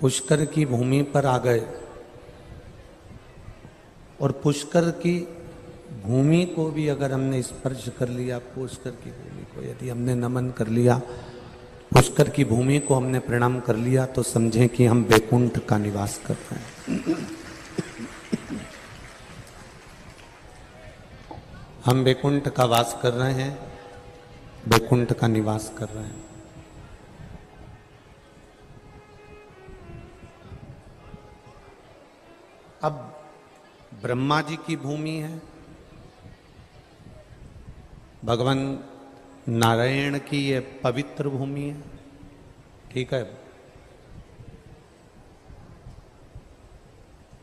पुष्कर की भूमि पर आ गए और पुष्कर की भूमि को भी अगर हमने स्पर्श कर लिया, पुष्कर की भूमि को यदि हमने नमन कर लिया, पुष्कर की भूमि को हमने प्रणाम कर लिया, तो समझें कि हम वैकुंठ का निवास कर रहे हैं। हम वैकुंठ का वास कर रहे हैं, वैकुंठ का निवास कर रहे हैं। अब ब्रह्मा जी की भूमि है, भगवान नारायण की ये पवित्र भूमि है, ठीक है।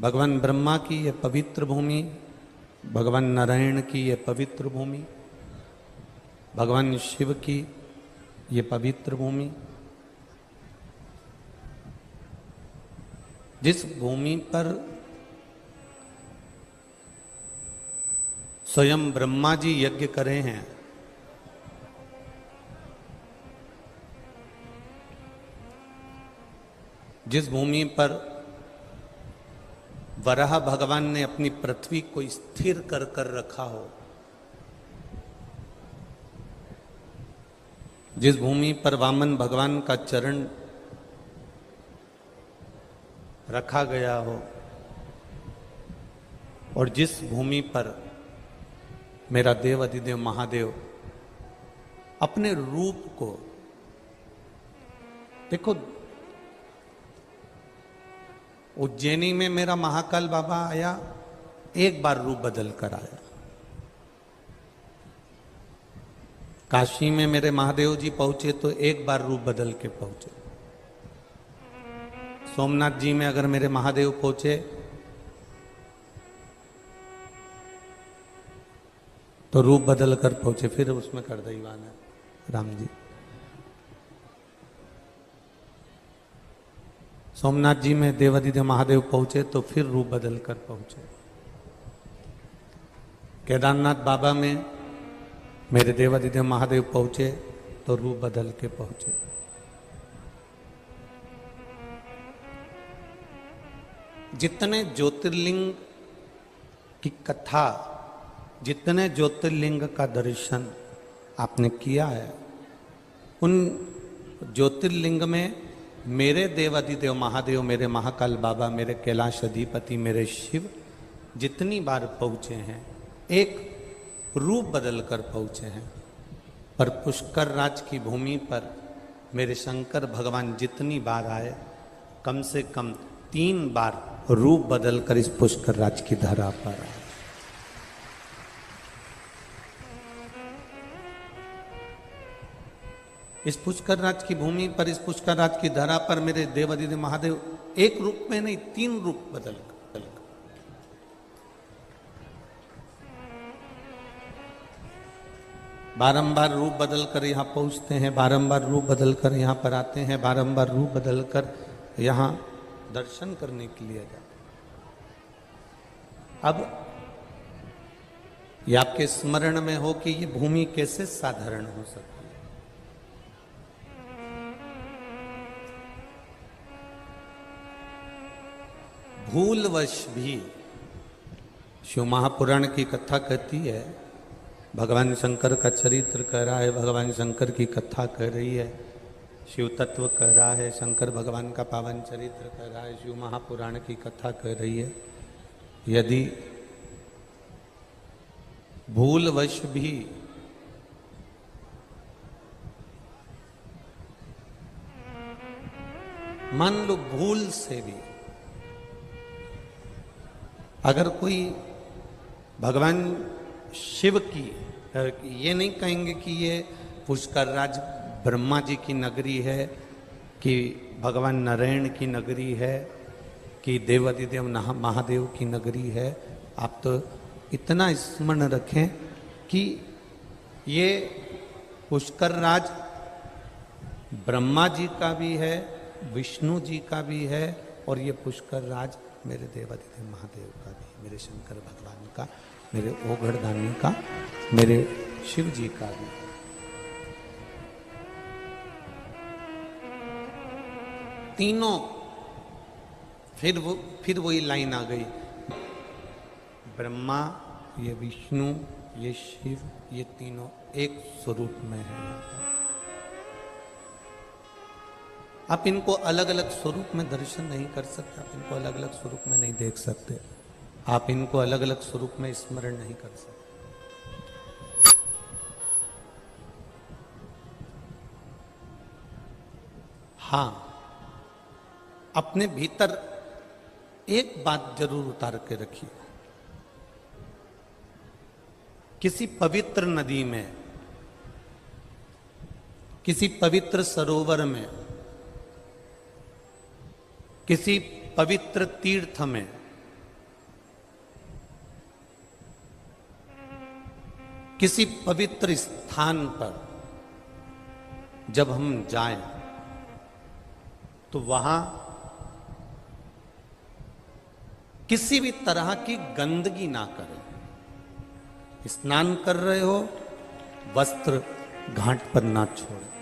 भगवान ब्रह्मा की ये पवित्र भूमि, भगवान नारायण की ये पवित्र भूमि, भगवान शिव की ये पवित्र भूमि, जिस भूमि पर स्वयं ब्रह्मा जी यज्ञ करे हैं, जिस भूमि पर वराह भगवान ने अपनी पृथ्वी को स्थिर कर कर रखा हो, जिस भूमि पर वामन भगवान का चरण रखा गया हो, और जिस भूमि पर मेरा देव अधिदेव महादेव अपने रूप को, देखो उज्जैनी में मेरा महाकाल बाबा आया, एक बार रूप बदल कर आया। काशी में मेरे महादेव जी पहुंचे तो एक बार रूप बदल के पहुंचे। सोमनाथ जी में अगर मेरे महादेव पहुंचे तो रूप बदल कर पहुंचे, फिर उसमें कर दैवान है राम जी। सोमनाथ जी में देवादिदेव महादेव पहुंचे तो फिर रूप बदल कर पहुंचे। केदारनाथ बाबा में मेरे देवादिदेव महादेव पहुंचे तो रूप बदल के पहुंचे। जितने ज्योतिर्लिंग की कथा, जितने ज्योतिर्लिंग का दर्शन आपने किया है, उन ज्योतिर्लिंग में मेरे देवादिदेव महादेव, मेरे महाकाल बाबा, मेरे कैलाश अधिपति, मेरे शिव जितनी बार पहुंचे हैं, एक रूप बदल कर पहुंचे हैं। पर पुष्कर राज की भूमि पर मेरे शंकर भगवान जितनी बार आए, कम से कम 3 बार रूप बदल कर इस पुष्कर राज की धरा पर आए। इस पुष्कर राज की भूमि पर, इस पुष्कर राज की धरा पर मेरे देवादिदेव महादेव एक रूप में नहीं, 3 रूप बदल कर बारंबार रूप बदल कर यहाँ पहुँचते हैं, बारंबार रूप बदल कर यहाँ पर आते हैं, बारंबार रूप बदल कर यहाँ दर्शन करने के लिए जाते हैं। अब ये आपके स्मरण में हो कि ये भूमि कैसे साधारण हो सकती है। भूलवश भी शिव महापुराण की कथा कहती है, भगवान शंकर का चरित्र कह रहा है, भगवान शंकर की कथा कह रही है, शिव तत्व कह रहा है, शंकर भगवान का पावन चरित्र कह रहा है, शिव महापुराण की कथा कह रही है। यदि भूलवश भी मान लो, भूल से भी अगर कोई भगवान शिव की, ये नहीं कहेंगे कि ये पुष्कर राज ब्रह्मा जी की नगरी है, कि भगवान नारायण की नगरी है, कि देवादिदेव महादेव की नगरी है। आप तो इतना स्मरण रखें कि ये पुष्कर राज ब्रह्मा जी का भी है, विष्णु जी का भी है, और ये पुष्कर राज मेरे देवादिदेव महादेव का भी, मेरे शंकर भगवान का, मेरे ओघड़दानी का, मेरे शिव जी का भी। तीनों फिर वही लाइन आ गई, ब्रह्मा, ये विष्णु, ये शिव, ये तीनों एक स्वरूप में है। आप इनको अलग अलग स्वरूप में दर्शन नहीं कर सकते, आप इनको अलग अलग स्वरूप में नहीं देख सकते, आप इनको अलग अलग स्वरूप में स्मरण नहीं कर सकते। हाँ, अपने भीतर एक बात जरूर उतार के रखिए, किसी पवित्र नदी में, किसी पवित्र सरोवर में, किसी पवित्र तीर्थ में किसी पवित्र स्थान पर जब हम जाएं तो वहां किसी भी तरह की गंदगी ना करें। स्नान कर रहे हो, वस्त्र घाट पर ना छोड़ें।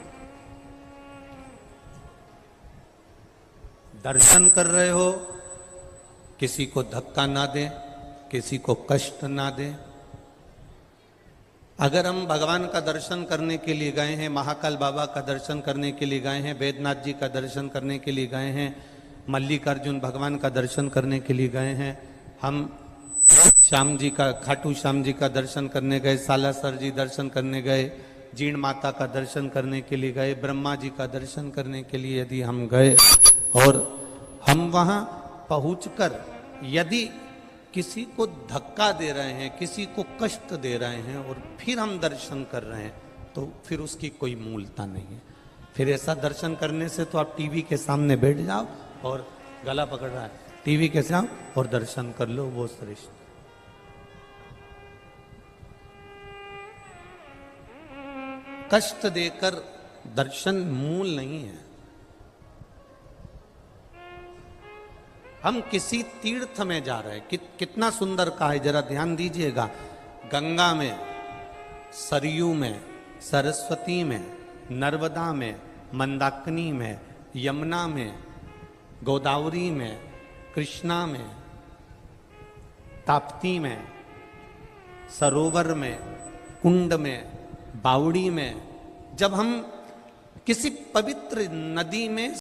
दर्शन कर रहे हो, किसी को धक्का ना दें, किसी को कष्ट ना दें। अगर हम भगवान का दर्शन करने के लिए गए हैं, महाकाल बाबा का दर्शन करने के लिए गए हैं, बैद्यनाथ जी का दर्शन करने के लिए गए हैं, मल्लिकार्जुन भगवान का दर्शन करने के लिए गए हैं, हम श्याम जी का, खाटू श्याम जी का दर्शन करने गए, सालासर जी दर्शन करने गए, जीण माता का दर्शन करने के लिए गए, ब्रह्मा जी का दर्शन करने के लिए यदि हम गए और हम वहां पहुंचकर यदि किसी को धक्का दे रहे हैं, किसी को कष्ट दे रहे हैं और फिर हम दर्शन कर रहे हैं, तो फिर उसकी कोई मूलता नहीं है। फिर ऐसा दर्शन करने से तो आप टीवी के सामने बैठ जाओ और गला पकड़ रहा है, टीवी के सामने और दर्शन कर लो, वो श्रेष्ठ। कष्ट देकर दर्शन मूल नहीं है। हम किसी तीर्थ में जा रहे हैं, कितना सुंदर कहा है, जरा ध्यान दीजिएगा। गंगा में, सरयू में, सरस्वती में, नर्मदा में, मंदाकिनी में, यमुना में, गोदावरी में, कृष्णा में, ताप्ती में, सरोवर में, कुंड में, बावड़ी में, जब हम किसी पवित्र नदी में